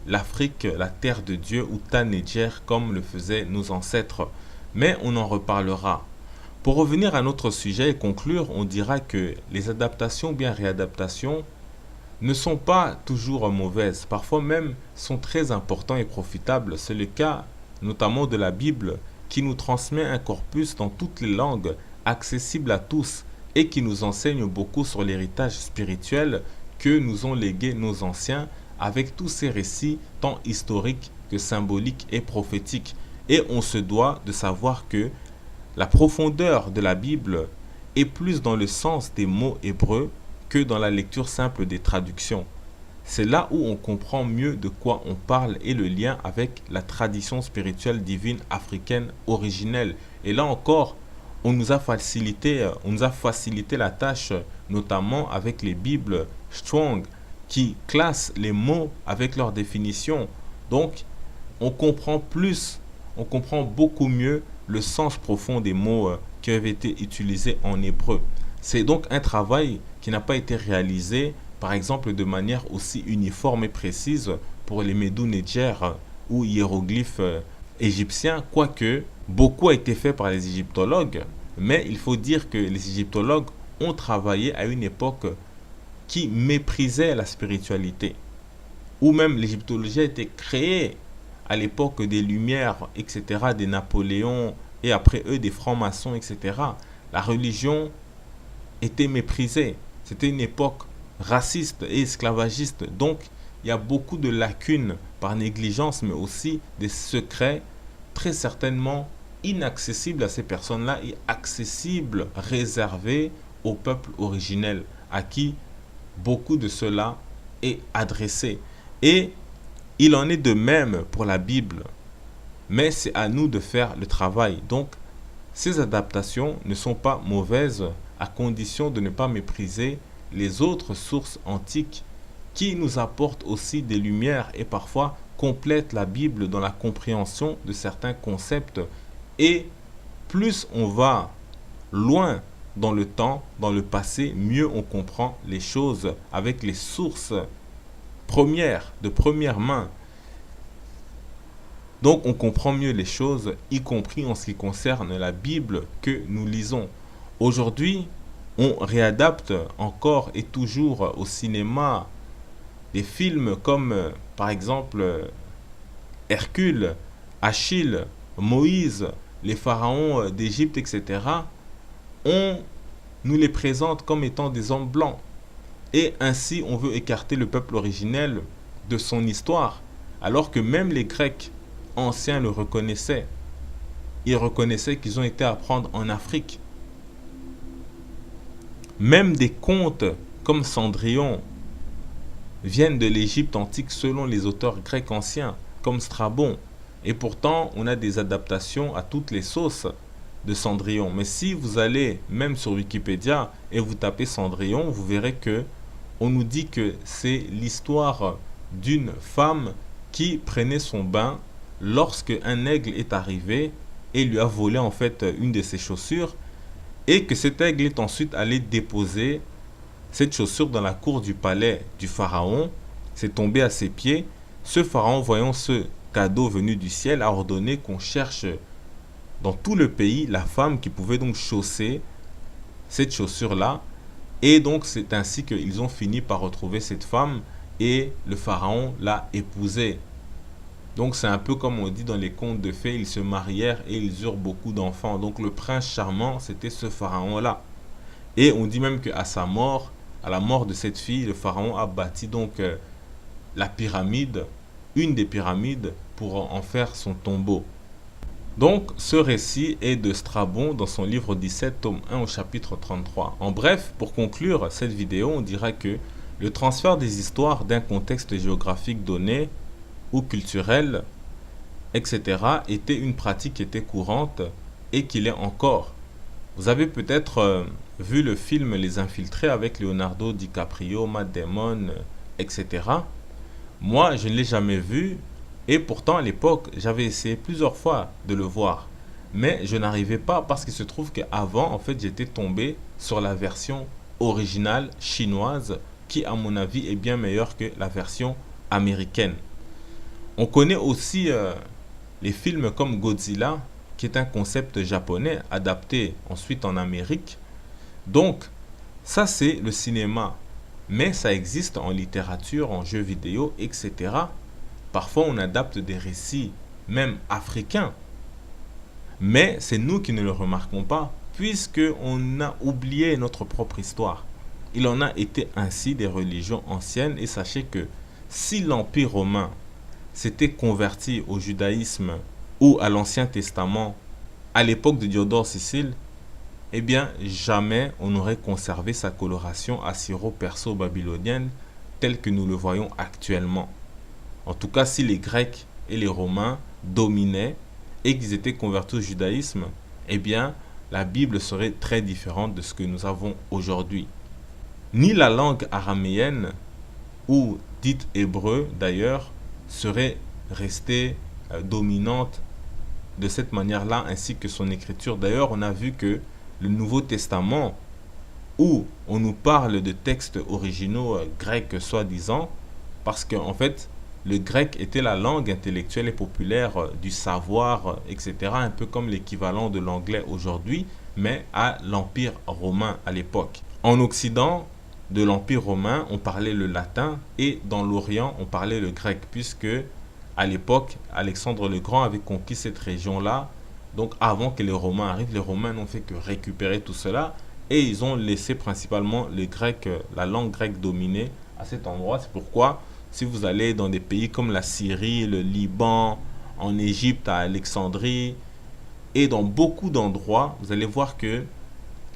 l'Afrique, la terre de Dieu, ou Ta-Néjer, comme le faisaient nos ancêtres. Mais on en reparlera. Pour revenir à notre sujet et conclure, on dira que les adaptations, bien réadaptations, ne sont pas toujours mauvaises. Parfois même sont très importants et profitables. C'est le cas notamment de la Bible, qui nous transmet un corpus dans toutes les langues, accessible à tous, et qui nous enseigne beaucoup sur l'héritage spirituel que nous ont légué nos anciens, avec tous ces récits tant historiques que symboliques et prophétiques. Et on se doit de savoir que la profondeur de la Bible est plus dans le sens des mots hébreux que dans la lecture simple des traductions. C'est là où on comprend mieux de quoi on parle et le lien avec la tradition spirituelle divine africaine originelle. Et là encore, on nous a facilité la tâche, notamment avec les Bibles Strong, qui classent les mots avec leur définition. Donc, on comprend plus, on comprend beaucoup mieux le sens profond des mots qui avaient été utilisés en hébreu. C'est donc un travail qui n'a pas été réalisé, par exemple, de manière aussi uniforme et précise pour les Médou-Néder ou hiéroglyphes égyptiens, quoique beaucoup a été fait par les égyptologues, mais il faut dire que les égyptologues ont travaillé à une époque qui méprisait la spiritualité, ou même l'égyptologie a été créée à l'époque des Lumières, etc., des Napoléons, et après eux des francs-maçons, etc. La religion était méprisée. C'était une époque raciste et esclavagiste. Donc, il y a beaucoup de lacunes par négligence, mais aussi des secrets très certainement inaccessibles à ces personnes-là et accessibles, réservés au peuple originel, à qui beaucoup de cela est adressé. Et il en est de même pour la Bible. Mais c'est à nous de faire le travail. Donc, ces adaptations ne sont pas mauvaises à condition de ne pas mépriser les autres sources antiques qui nous apportent aussi des lumières et parfois complètent la Bible dans la compréhension de certains concepts. Et plus on va loin dans le temps, dans le passé, mieux on comprend les choses avec les sources premières, de première main. Donc on comprend mieux les choses, y compris en ce qui concerne la Bible que nous lisons. Aujourd'hui, on réadapte encore et toujours au cinéma des films comme par exemple Hercule, Achille, Moïse, les pharaons d'Égypte, etc. On nous les présente comme étant des hommes blancs. Et ainsi on veut écarter le peuple originel de son histoire, alors que même les Grecs anciens le reconnaissaient. Ils reconnaissaient qu'ils ont été apprendre en Afrique. Même des contes comme Cendrillon viennent de l'Égypte antique selon les auteurs grecs anciens, comme Strabon. Et pourtant, on a des adaptations à toutes les sauces de Cendrillon. Mais si vous allez même sur Wikipédia et vous tapez Cendrillon, vous verrez que on nous dit que c'est l'histoire d'une femme qui prenait son bain lorsque un aigle est arrivé et lui a volé en fait une de ses chaussures, et que cet aigle est ensuite allé déposer cette chaussure dans la cour du palais du pharaon. C'est tombé à ses pieds. Ce pharaon, voyant ce cadeau venu du ciel, a ordonné qu'on cherche dans tout le pays la femme qui pouvait donc chausser cette chaussure-là. Et donc c'est ainsi qu'ils ont fini par retrouver cette femme et le pharaon l'a épousée. Donc c'est un peu comme on dit dans les contes de fées, ils se marièrent et ils eurent beaucoup d'enfants. Donc le prince charmant, c'était ce pharaon-là. Et on dit même qu'à sa mort, à la mort de cette fille, le pharaon a bâti donc la pyramide, une des pyramides, pour en faire son tombeau. Donc ce récit est de Strabon dans son livre 17, tome 1 au chapitre 33. En bref, pour conclure cette vidéo, on dira que le transfert des histoires d'un contexte géographique donné ou culturel, etc., était une pratique qui était courante et qui l'est encore. Vous avez peut-être vu le film Les Infiltrés avec Leonardo DiCaprio, Matt Damon, etc. Moi, je ne l'ai jamais vu et pourtant à l'époque, j'avais essayé plusieurs fois de le voir. Mais je n'arrivais pas parce qu'il se trouve qu'avant, en fait, j'étais tombé sur la version originale chinoise qui, à mon avis, est bien meilleure que la version américaine. On connaît aussi les films comme Godzilla, qui est un concept japonais adapté ensuite en Amérique. Donc, ça c'est le cinéma. Mais ça existe en littérature, en jeux vidéo, etc. Parfois, on adapte des récits, même africains. Mais c'est nous qui ne le remarquons pas, puisqu'on a oublié notre propre histoire. Il en a été ainsi des religions anciennes, et sachez que si l'Empire romain s'était converti au judaïsme ou à l'Ancien Testament à l'époque de Diodore Sicile, eh bien jamais on n'aurait conservé sa coloration assyro-perso-babylonienne telle que nous le voyons actuellement. En tout cas, si les Grecs et les Romains dominaient et qu'ils étaient convertis au judaïsme, eh bien la Bible serait très différente de ce que nous avons aujourd'hui. Ni la langue araméenne, ou dite hébreu d'ailleurs, serait restée dominante de cette manière-là, ainsi que son écriture. D'ailleurs, on a vu que le Nouveau Testament, où on nous parle de textes originaux grecs soi-disant, parce qu'en fait, le grec était la langue intellectuelle et populaire du savoir, etc., un peu comme l'équivalent de l'anglais aujourd'hui, mais à l'Empire romain à l'époque. En Occident, de l'Empire romain, on parlait le latin, et dans l'Orient, on parlait le grec, puisque à l'époque, Alexandre le Grand avait conquis cette région-là. Donc avant que les Romains arrivent, les Romains n'ont fait que récupérer tout cela, et ils ont laissé principalement le grec, la langue grecque dominer à cet endroit. C'est pourquoi si vous allez dans des pays comme la Syrie, le Liban, en Égypte, à Alexandrie, et dans beaucoup d'endroits, vous allez voir que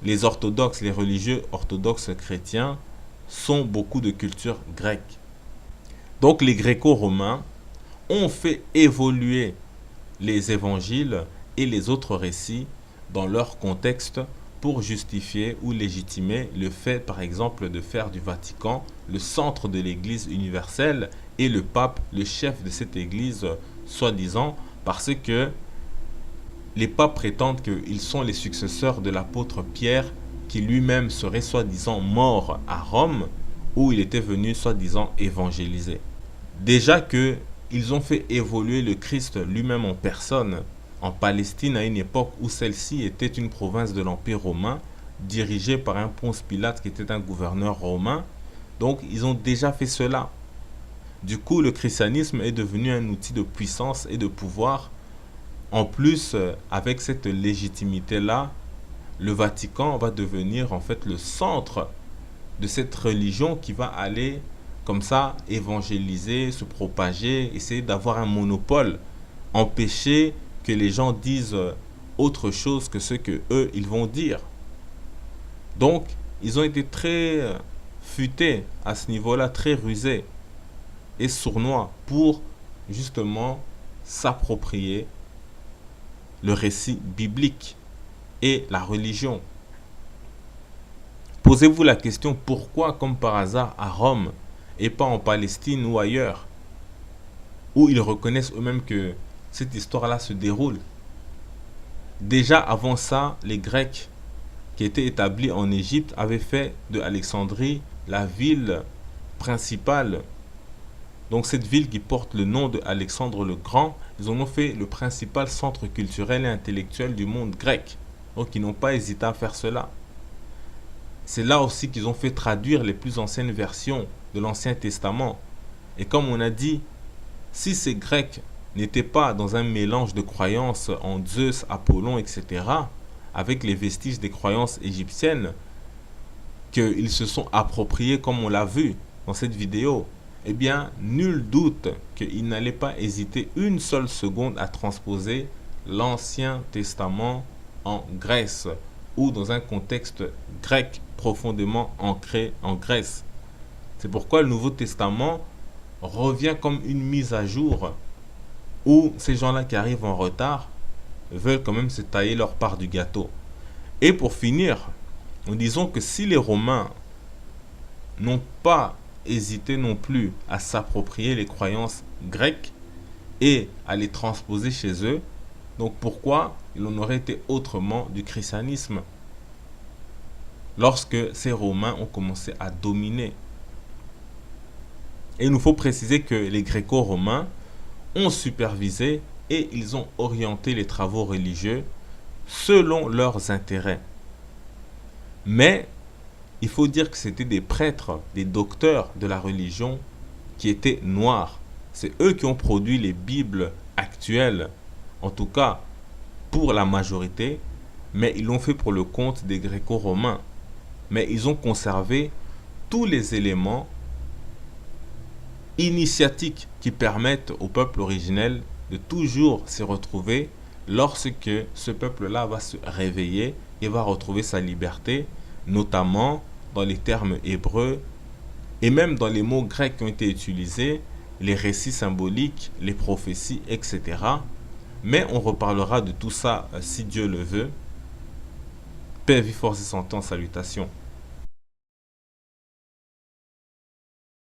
les orthodoxes, les religieux orthodoxes chrétiens, sont beaucoup de culture grecque. Donc les gréco-romains ont fait évoluer les évangiles et les autres récits dans leur contexte pour justifier ou légitimer le fait, par exemple, de faire du Vatican le centre de l'Église universelle et le pape le chef de cette Église, soi-disant, parce que les papes prétendent qu'ils sont les successeurs de l'apôtre Pierre, qui lui-même serait soi-disant mort à Rome, où il était venu soi-disant évangéliser. Déjà que ils ont fait évoluer le Christ lui-même en personne en Palestine à une époque où celle-ci était une province de l'Empire romain, dirigée par un Ponce Pilate qui était un gouverneur romain. Donc ils ont déjà fait cela. Du coup, le christianisme est devenu un outil de puissance et de pouvoir. En plus, avec cette légitimité-là, le Vatican va devenir en fait le centre de cette religion qui va aller comme ça évangéliser, se propager, essayer d'avoir un monopole, empêcher que les gens disent autre chose que ce que eux ils vont dire. Donc, ils ont été très futés à ce niveau-là, très rusés et sournois pour justement s'approprier le récit biblique et la religion. Posez-vous la question, pourquoi, comme par hasard, à Rome et pas en Palestine ou ailleurs, où ils reconnaissent eux-mêmes que cette histoire-là se déroule. Déjà avant ça, les Grecs qui étaient établis en Égypte avaient fait de Alexandrie la ville principale. Donc cette ville qui porte le nom de Alexandre le Grand, ils en ont fait le principal centre culturel et intellectuel du monde grec. Donc ils n'ont pas hésité à faire cela. C'est là aussi qu'ils ont fait traduire les plus anciennes versions de l'Ancien Testament. Et comme on a dit, si ces Grecs n'étaient pas dans un mélange de croyances en Zeus, Apollon, etc., avec les vestiges des croyances égyptiennes, qu'ils se sont appropriés comme on l'a vu dans cette vidéo, eh bien, nul doute qu'ils n'allaient pas hésiter une seule seconde à transposer l'Ancien Testament en Grèce ou dans un contexte grec profondément ancré en Grèce. C'est pourquoi le Nouveau Testament revient comme une mise à jour où ces gens-là qui arrivent en retard veulent quand même se tailler leur part du gâteau. Et pour finir, nous disons que si les Romains n'ont pas hésité non plus à s'approprier les croyances grecques et à les transposer chez eux, donc pourquoi il en aurait été autrement du christianisme lorsque ces Romains ont commencé à dominer? Et il nous faut préciser que les Gréco-Romains ont supervisé et ils ont orienté les travaux religieux selon leurs intérêts. Mais il faut dire que c'était des prêtres, des docteurs de la religion qui étaient noirs. C'est eux qui ont produit les Bibles actuelles, en tout cas pour la majorité, mais ils l'ont fait pour le compte des Gréco-Romains. Mais ils ont conservé tous les éléments initiatiques qui permettent au peuple originel de toujours s'y retrouver lorsque ce peuple-là va se réveiller et va retrouver sa liberté, notamment dans les termes hébreux et même dans les mots grecs qui ont été utilisés, les récits symboliques, les prophéties, etc. Mais on reparlera de tout ça si Dieu le veut. Paix, vie, force et santé en salutations.